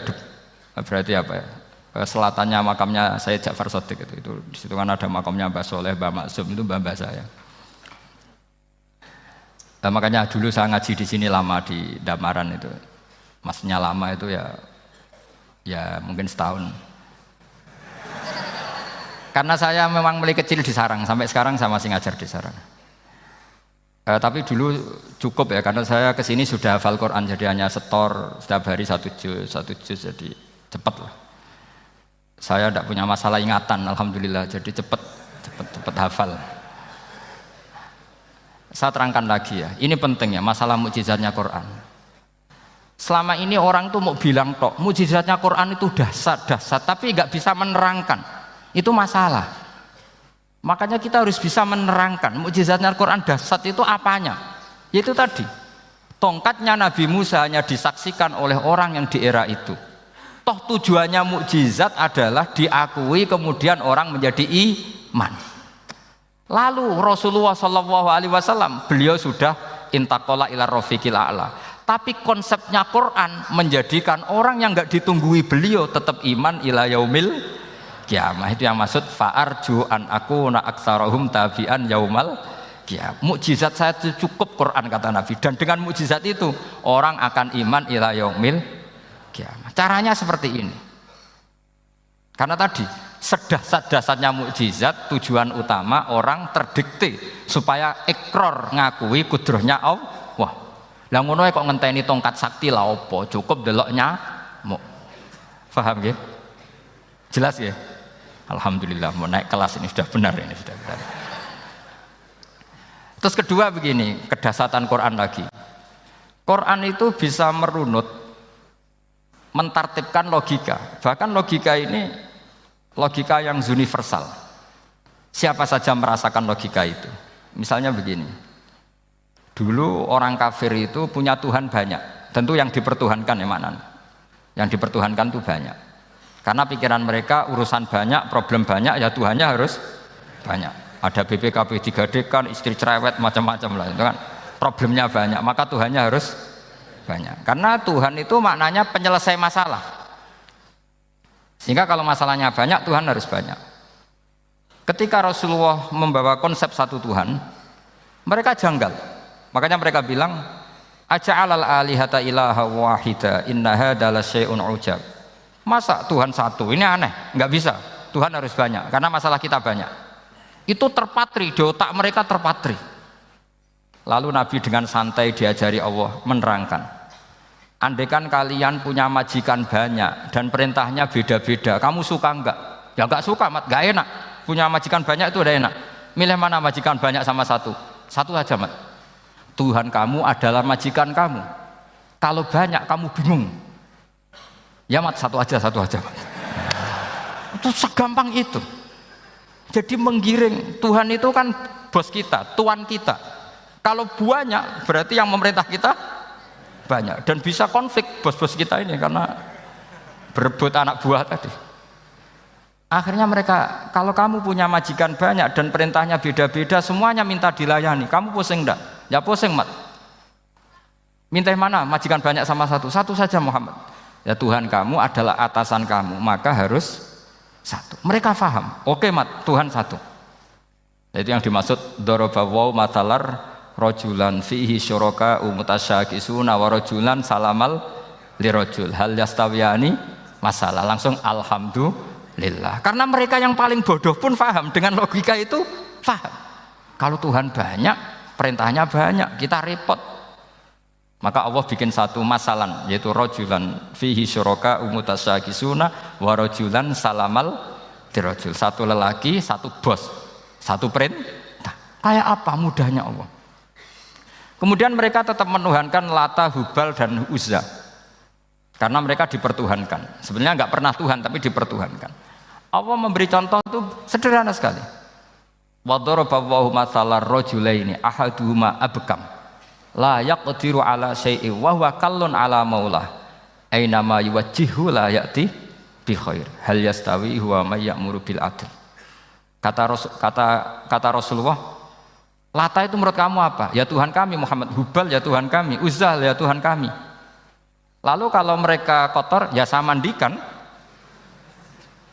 berarti apa ya? Selatannya makamnya Sayyid Ja'far Shadiq itu di situ kan ada makamnya Mbah Soleh, Mbah Maksum itu mbah saya. Nah, makanya dulu saya ngaji di sini lama di Damaran itu. Maksudnya lama itu ya mungkin setahun. Karena saya memang mulai kecil di Sarang sampai sekarang saya masih ngajar di Sarang. Tapi dulu cukup ya karena saya kesini sudah hafal Quran jadi hanya setor setiap hari satu juz jadi cepat lah. Saya tidak punya masalah ingatan, alhamdulillah. Jadi cepat hafal. Saya terangkan lagi ya. Ini penting ya masalah mukjizatnya Quran. Selama ini orang tuh mau bilang tok, mukjizatnya Quran itu dahsyat, tapi nggak bisa menerangkan. Itu masalah. Makanya kita harus bisa menerangkan mukjizatnya Quran dahsyat itu apanya. Yaitu tadi, tongkatnya Nabi Musa hanya disaksikan oleh orang yang di era itu. Toh tujuannya mukjizat adalah diakui kemudian orang menjadi iman. Lalu Rasulullah SAW beliau sudah intaqala ila rafiqil a'la. Tapi konsepnya Quran menjadikan orang yang enggak ditunggui beliau tetap iman ila yaumil kiamah. Itu yang maksud fa'arju an akuna aktsarahum tabi'an yaumal kiamah. Mukjizat saya itu cukup Quran kata Nabi dan dengan mukjizat itu orang akan iman ila yaumil kiamah. Caranya seperti ini. Karena tadi sedahsyat-dahsyatnya mukjizat tujuan utama orang terdikte supaya ikrar ngakui kudrohnya Allah. Lah ngono kok ngenteni tongkat sakti lah opo? Cukup delok nyamuk. Paham nggih? Jelas ya? Alhamdulillah mau naik kelas ini sudah benar ini sudah benar. Terus kedua begini, kedahsyatan Quran lagi. Quran itu bisa merunut mentartibkan logika, bahkan logika ini logika yang universal. Siapa saja merasakan logika itu. Misalnya begini, dulu orang kafir itu punya Tuhan banyak, tentu yang dipertuhankan ya mana? Yang dipertuhankan itu banyak, karena pikiran mereka urusan banyak, problem banyak, ya Tuhannya harus banyak. Ada BPKB 3D kan, istri cerewet macam-macam lah, itu kan problemnya banyak, maka Tuhannya harus banyak. Karena Tuhan itu maknanya penyelesai masalah. Sehingga kalau masalahnya banyak, Tuhan harus banyak. Ketika Rasulullah membawa konsep satu Tuhan, mereka janggal. Makanya mereka bilang, aja'alal alihata ilaha wahida inna hadza lasyai'un ujab. Masa Tuhan satu? Ini aneh, nggak bisa. Tuhan harus banyak karena masalah kita banyak. Itu terpatri di otak mereka terpatri. Lalu Nabi dengan santai diajari Allah menerangkan, andaikan kalian punya majikan banyak dan perintahnya beda-beda, kamu suka enggak? Ya enggak suka, Mat, enggak enak. Punya majikan banyak itu udah enak. Milih mana majikan banyak sama satu? Satu aja, Mat. Tuhan kamu adalah majikan kamu. Kalau banyak kamu bingung. Ya, Mat, satu aja, Mat. Itu segampang itu. Jadi menggiring, Tuhan itu kan bos kita, tuan kita. Kalau banyak berarti yang memerintah kita banyak dan bisa konflik bos-bos kita ini karena berebut anak buah tadi. Akhirnya mereka, kalau kamu punya majikan banyak dan perintahnya beda-beda, semuanya minta dilayani, kamu pusing enggak? Ya pusing, Mat. Minta mana? Majikan banyak sama satu? Satu saja, Muhammad. Ya Tuhan kamu adalah atasan kamu, maka harus satu. Mereka paham. Oke, Mat, Tuhan satu. Itu yang dimaksud dorobawaw matalar rojulan fihi syuraka umutasyakisuna wa rojulan salamal lirojul hal yastawiyani masalah. Langsung alhamdulillah, karena mereka yang paling bodoh pun paham dengan logika itu, paham kalau Tuhan banyak perintahnya banyak kita repot. Maka Allah bikin satu masalah, yaitu rojulan fihi syuraka umutasyakisuna wa rojulan salamal lirojul, satu lelaki satu bos satu perintah. Kayak apa mudahnya Allah. Kemudian mereka tetap menuhankan Lata, Hubal, dan Uzza karena mereka dipertuhankan. Sebenarnya nggak pernah Tuhan tapi dipertuhankan. Allah memberi contoh itu sederhana sekali. Wa daraba Allahu mathalan rajulaini ahaduhuma abkam la yaqdiru ala syai'in wa huwa kallun ala maulah aina ma yuwajjihu la ya'ti bi khair hal yastawi huwa may ya'muru bil adl. Kata Rasulullah, Lata itu menurut kamu apa? Ya Tuhan kami. Muhammad, Hubal ya Tuhan kami, Uzzal ya Tuhan kami. Lalu kalau mereka kotor ya saya mandikan,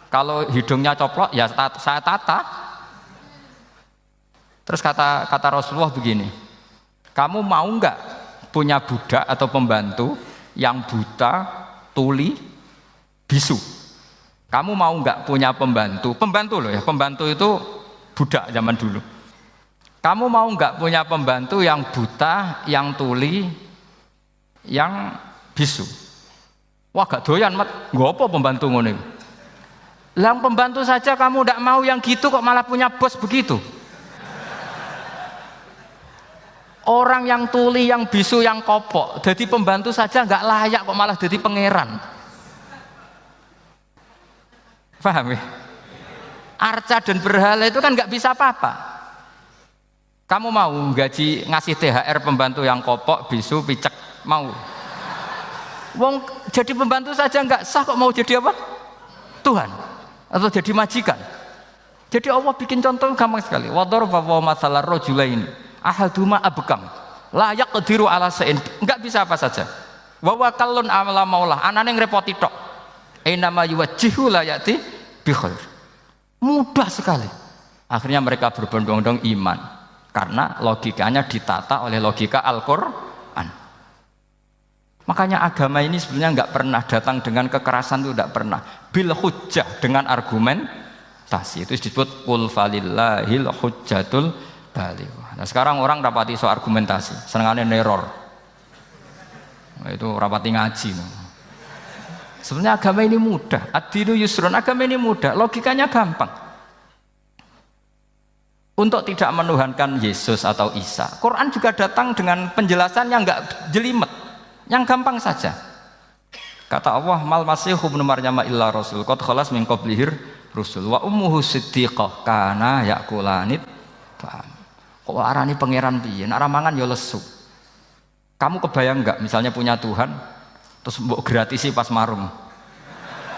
kalau hidungnya coplok ya saya tata. Terus kata Rasulullah begini, kamu mau enggak punya budak atau pembantu yang buta, tuli, bisu? Kamu mau enggak punya pembantu loh ya, pembantu itu budak zaman dulu. Kamu mau enggak punya pembantu yang buta, yang tuli, yang bisu? Wah gak doyan mat, nggak apa pembantu ngono. Yang pembantu saja kamu enggak mau yang gitu kok malah punya bos begitu. Orang yang tuli, yang bisu, yang kopok, jadi pembantu saja nggak layak kok malah jadi pangeran. Paham ya? Arca dan berhala itu kan nggak bisa apa-apa. Kamu mau gaji ngasih THR pembantu yang kopok, bisu, picek, mau? Wong jadi pembantu saja nggak sah kok mau jadi apa? Tuhan atau jadi majikan. Jadi Allah bikin contoh gampang sekali. Wa daraba mathalan rajulaini ahaduma abkam la yaqdiru ala syai'in, enggak bisa apa saja. Wa wa kallun amala maulah, anane ngrepoti tok. Inama yuwajjihu la yati bi khair. Mudah sekali. Akhirnya mereka berbondong-bondong iman karena logikanya ditata oleh logika Al-Qur'an. Makanya agama ini sebenarnya enggak pernah datang dengan kekerasan, itu enggak pernah. Bil hujjah, dengan argumentasi. Itu disebut qul falillahil hujjatul baligh. Nah sekarang orang rapati soal argumentasi, senengannya neror. Nah, itu rapati ngaji. Sebenarnya agama ini mudah. Ad-dinu yusrun, agama ini mudah, logikanya gampang. Untuk tidak menuhankan Yesus atau Isa, Quran juga datang dengan penjelasan yang enggak jelimet, yang gampang saja. Kata Allah, mal masihu ibnu maryam illa rasul qad khalas min qablihir rusul wa ummuhu siddiqah kana yakulanit. Kok arani pangeran piye? Nek mangan ya lesu. Kamu kebayang enggak misalnya punya Tuhan terus mbok gratisi pas marung.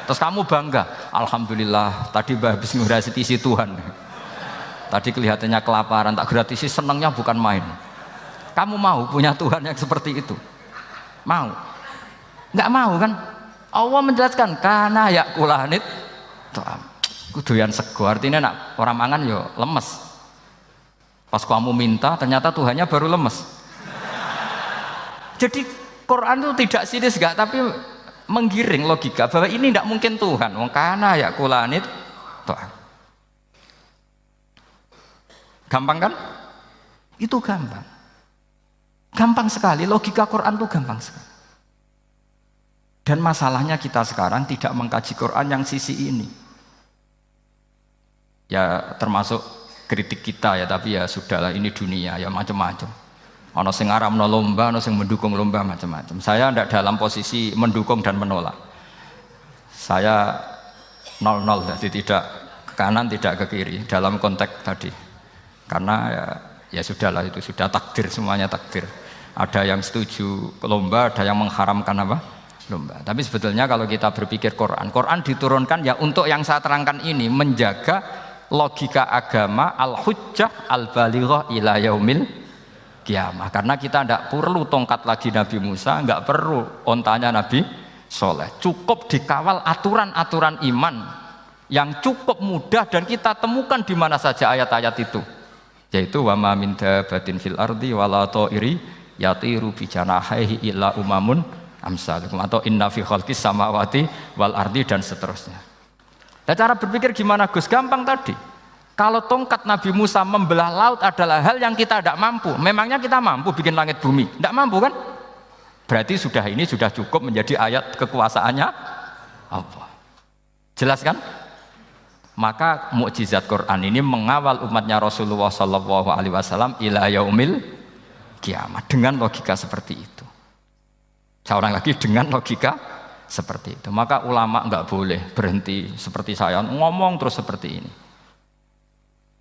Terus kamu bangga, alhamdulillah tadi Mbah habis nggrasiti Tuhan. Tadi kelihatannya kelaparan, tak gratisi, senangnya bukan main. Kamu mau punya Tuhan yang seperti itu? Mau? Enggak mau kan? Allah menjelaskan kana yakulanit. Kudoyan sego, artinya nak orang mangan yo lemes. Pas kamu minta, ternyata Tuhannya baru lemes. Jadi Quran itu tidak sinis enggak, tapi menggiring logika bahwa ini tidak mungkin Tuhan. Wong kana yakulanit. Gampang kan? Itu gampang. Gampang sekali, logika Quran itu gampang sekali. Dan masalahnya kita sekarang tidak mengkaji Quran yang sisi ini. Ya termasuk kritik kita ya, tapi ya sudahlah, ini dunia ya macam-macam. Ono sing ngaramno lomba, ono sing mendukung lomba, macam-macam. Saya tidak dalam posisi mendukung dan menolak. Saya 0-0, jadi tidak ke kanan tidak ke kiri dalam konteks tadi. Karena ya sudahlah, itu sudah takdir, semuanya takdir. Ada yang setuju lomba, ada yang mengharamkan apa? Lomba. Tapi sebetulnya kalau kita berpikir Quran diturunkan ya untuk yang saya terangkan ini, menjaga logika agama al-hujjah al-balighah ila yaumil kiamah. Karena kita tidak perlu tongkat lagi Nabi Musa, enggak perlu ontanya Nabi Soleh. Cukup dikawal aturan-aturan iman yang cukup mudah dan kita temukan di mana saja ayat-ayat itu. Yaitu wa ma min dabatin fil ardi wala ta'iri yatiru bi janahihi illa umamun amsalukum, atau inna fi khalqis samawati wal ardi, dan seterusnya. Nah, cara berpikir gimana Gus? Gampang tadi. Kalau tongkat Nabi Musa membelah laut adalah hal yang kita tidak mampu. Memangnya kita mampu bikin langit bumi? Tidak mampu kan? Berarti ini sudah cukup menjadi ayat kekuasaannya Allah. Jelas kan? Maka mukjizat Quran ini mengawal umatnya Rasulullah SAW ila yaumil kiamat dengan logika seperti itu. Saya ulang lagi, dengan logika seperti itu. Maka ulama enggak boleh berhenti seperti saya ngomong terus seperti ini.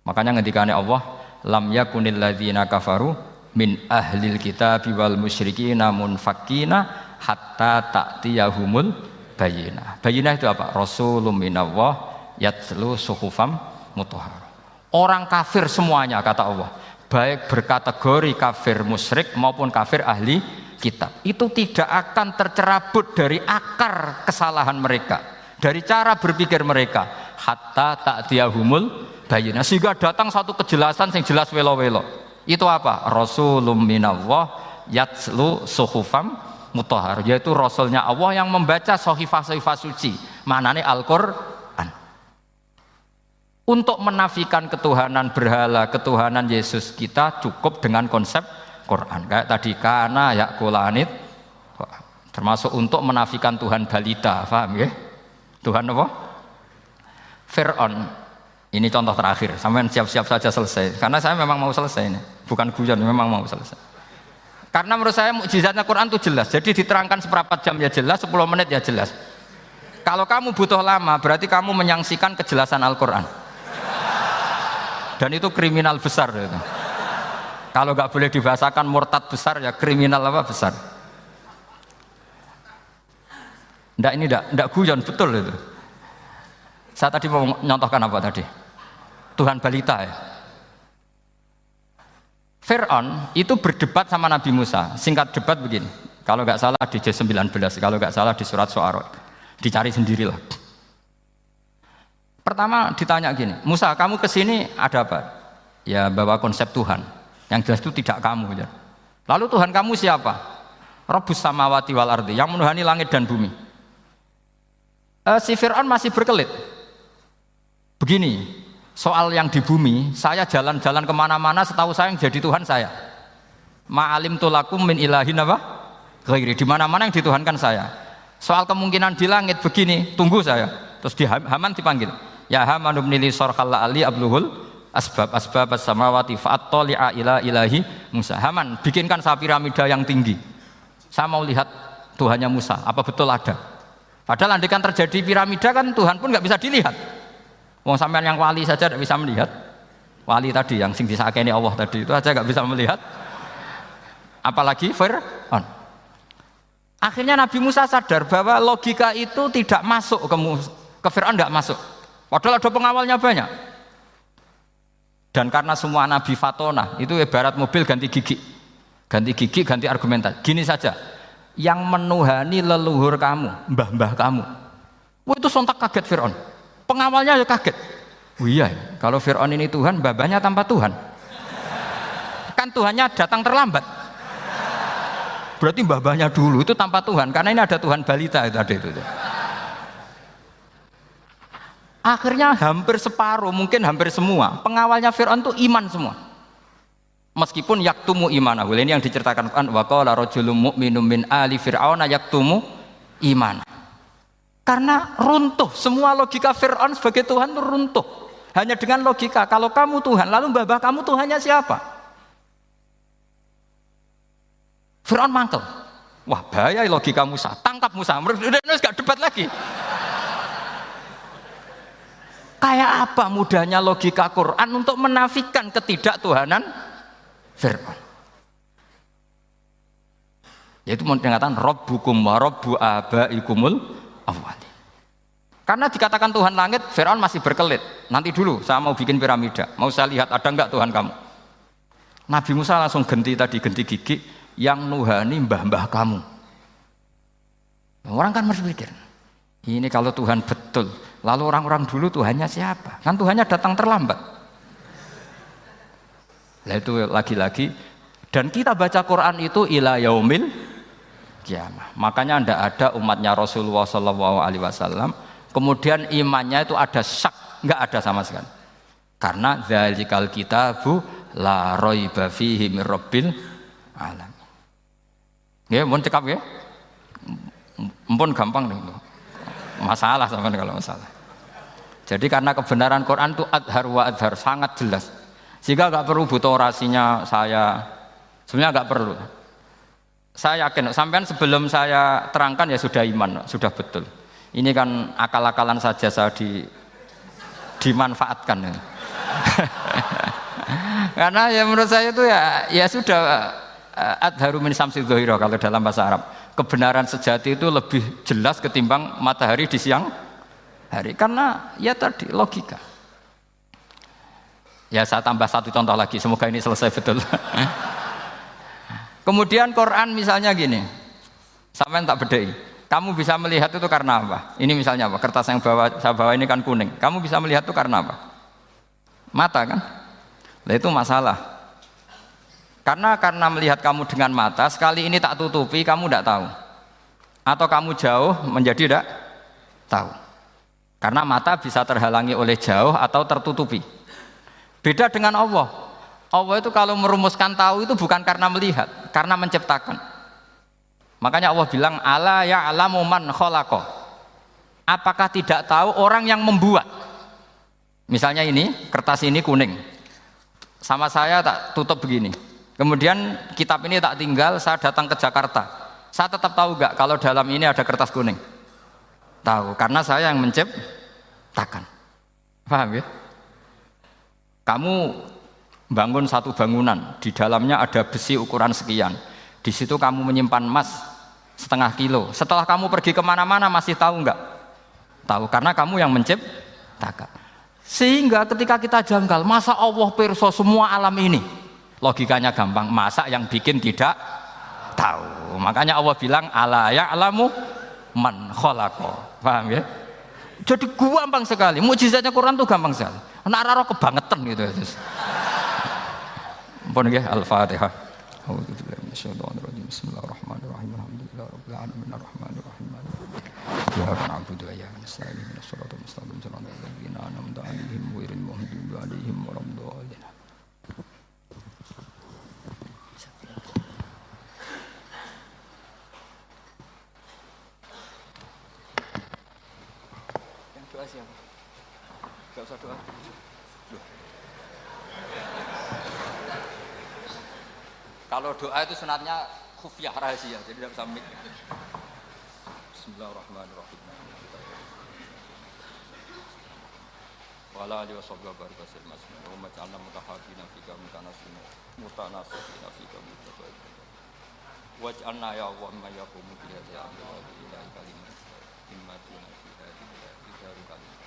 Makanya ngendikane Allah, lam yakunil ladzina kafaru min ahlil kitabi wal musyrikina munfakkina hatta ta'tiyahumul bayyinah. Bayyinah itu apa? Rasulun minallah yatlu suhufam mutahharah. Orang kafir semuanya kata Allah, baik berkategori kafir musyrik maupun kafir ahli kitab, itu tidak akan tercerabut dari akar kesalahan mereka, dari cara berpikir mereka, hatta ta'tiyahumul bayyinah, sehingga datang satu kejelasan yang jelas welo-welo. Itu apa? Rasulun minallah yatlu suhufam mutahharah, yaitu rasulnya Allah yang membaca sahifah-sahifah suci, maknanya Al-Qur'an. Untuk menafikan ketuhanan berhala, ketuhanan Yesus, kita cukup dengan konsep Quran. Kayak tadi kana yakulanit, termasuk untuk menafikan Tuhan balita, paham ya? Tuhan apa? Fir'aun. Ini contoh terakhir, sampean siap-siap saja selesai. Karena saya memang mau selesai ini, bukan guyon, memang mau selesai. Karena menurut saya mukjizatnya Quran itu jelas. Jadi diterangkan seperempat jam ya jelas, 10 menit ya jelas. Kalau kamu butuh lama, berarti kamu menyaksikan kejelasan Al-Quran. Dan itu kriminal besar itu. Kalau nggak boleh dibahasakan murtad besar, ya kriminal apa besar. Nggak guyon, betul itu. Saya tadi mau nyontohkan apa tadi? Tuhan balita ya. Fir'aun itu berdebat sama Nabi Musa. Singkat debat begini, kalau nggak salah di J19, kalau nggak salah di surat Syu'ara, dicari sendirilah. Pertama ditanya gini, Musa kamu kesini ada apa? Ya bawa konsep Tuhan, yang jelas itu tidak kamu ya. Lalu Tuhan kamu siapa? Rabbus samawati wal ardi, yang menuhani langit dan bumi. Si Fir'aun masih berkelit. Begini, soal yang di bumi, saya jalan-jalan kemana-mana, setahu saya yang jadi Tuhan saya. Ma'alim tulakum min ilahin apa? Ghairi, di mana-mana yang dituhankan saya. Soal kemungkinan di langit begini, tunggu saya. Terus di Haman dipanggil, ya Haman ibnili sorhal ali abluhul asbab as-samawati fa'attali'a ila ilahi Musa. Haman, bikinkan saya piramida yang tinggi. Saya mau lihat Tuhannya Musa, apa betul ada? Padahal andaikan terjadi piramida kan Tuhan pun nggak bisa dilihat. Wong sampean yang wali saja tidak bisa melihat. Wali tadi yang sing disakeni Allah tadi itu aja nggak bisa melihat. Apalagi Fir'aun. Akhirnya Nabi Musa sadar bahwa logika itu tidak masuk ke Fir'aun, tidak masuk. Padahal ada pengawalnya banyak. Dan karena semua Nabi Fatona itu ibarat mobil ganti gigi. Ganti gigi, ganti argumentasi. Gini saja, yang menuhani leluhur kamu, mbah-mbah kamu. Wah, itu sontak kaget Fir'aun. Pengawalnya ya kaget. Oh iya, kalau Fir'aun ini Tuhan, mbah-mbahnya tanpa Tuhan. Kan Tuhannya datang terlambat. Berarti mbah-mbahnya dulu itu tanpa Tuhan, karena ini ada Tuhan balita itu ada itu. Akhirnya hampir separuh, mungkin hampir semua pengawalnya Fir'aun itu iman semua. Meskipun yaktumu imanahu, ini yang diceritakan Quran, wa qala rajulun mu'minun min ali fir'auna yaktumu iman. Karena runtuh, semua logika Fir'aun sebagai Tuhan itu runtuh. Hanya dengan logika, kalau kamu Tuhan, lalu mbah kamu Tuhannya siapa? Fir'aun mangkel. Wah bahaya logika Musa, tangkap Musa, udah gak debat lagi. Kayak apa mudahnya logika Quran untuk menafikan ketidaktuhanan Fir'aun. Yaitu mengatakan Rabbukum wa Rabbu abaikumul awwali. Karena dikatakan Tuhan langit, Fir'aun masih berkelit. Nanti dulu saya mau bikin piramida, mau saya lihat ada enggak Tuhan kamu. Nabi Musa langsung genti gigi, yang nuhani mbah-mbah kamu. Orang kan masih pikir, ini kalau Tuhan betul, lalu orang-orang dulu Tuhannya siapa? Kan Tuhannya datang terlambat. Nah itu lagi-lagi, dan kita baca Quran itu ila yaumil kiamah. Makanya tidak ada umatnya Rasulullah SAW kemudian imannya itu ada syak, nggak ada sama sekali. Karena dzalikal kitabu la raiba fihi mir rabbil alamin. Ya, mohon cekap ya. Mpun gampang nih. Masalah sama kalau masalah. Jadi karena kebenaran Quran itu adhar wa adhar, sangat jelas. Sehingga nggak perlu butuh orasinya saya. Sebenarnya nggak perlu. Saya yakin, sampean sebelum saya terangkan ya sudah iman, sudah betul. Ini kan akal-akalan saja saya dimanfaatkan. Karena ya menurut saya itu ya sudah adharu min samsi dhahira kalau dalam bahasa Arab. Kebenaran sejati itu lebih jelas ketimbang matahari di siang hari. Karena ya tadi logika. Ya saya tambah satu contoh lagi, semoga ini selesai betul. Kemudian Quran misalnya gini, sampean tak bedai. Kamu bisa melihat itu karena apa? Ini misalnya apa? Kertas yang saya bawa ini kan kuning. Kamu bisa melihat itu karena apa? Mata kan? Nah itu masalah. Karena melihat kamu dengan mata, sekali ini tak tutupi, kamu tidak tahu. Atau kamu jauh menjadi tidak tahu. Karena mata bisa terhalangi oleh jauh atau tertutupi. Beda dengan Allah. Allah itu kalau merumuskan tahu itu bukan karena melihat, karena menciptakan. Makanya Allah bilang ala ya'lamu man khalaqa. Apakah tidak tahu orang yang membuat? Misalnya ini, kertas ini kuning. Sama saya tak tutup begini. Kemudian kitab ini tak tinggal, saya datang ke Jakarta. Saya tetap tahu enggak kalau dalam ini ada kertas kuning? Tahu, karena saya yang menciptakan. Paham ya? Kamu bangun satu bangunan, di dalamnya ada besi ukuran sekian. Di situ kamu menyimpan emas setengah kilo. Setelah kamu pergi kemana-mana masih tahu enggak? Tahu, karena kamu yang menciptakan. Sehingga ketika kita janggal, masa Allah pirsa semua alam ini? Logikanya gampang, masa yang bikin tidak tahu. Makanya Allah bilang ala ya'lamu man khalaqa. Paham ya? Jadi gampang sekali. Mukjizatnya Quran tuh gampang sekali. Nak raro kebangetan gitu. Ampun nggih, Al-Fatihah. A'udzubillahi minasyaitonir Bismillahirrahmanirrahim. Alhamdulillahirabbil alamin arrahmanirrahim. Iyyaka na'budu wa iyyaka nasta'in. Ihdinas siratal mustaqim. Shiratal ladzina an'amta 'alaihim ghairil maghdubi 'alaihim waladdallin. Yang doa siapa? Enggak usah doa. Kalau doa itu sunatnya khufyah rahasia, jadi tidak bisa mic. Bismillahirrahmanirrahim. Wala alihi washabbihi baraka wasallam. Wa maj'alna mutahabbina fika mutanasina mutanasina fika mutabayyina. Waj'alna ya Allah ma yaqumu bi hadhihi al-amri wa ila kalimat immatuna fi hadhihi al-kalimah.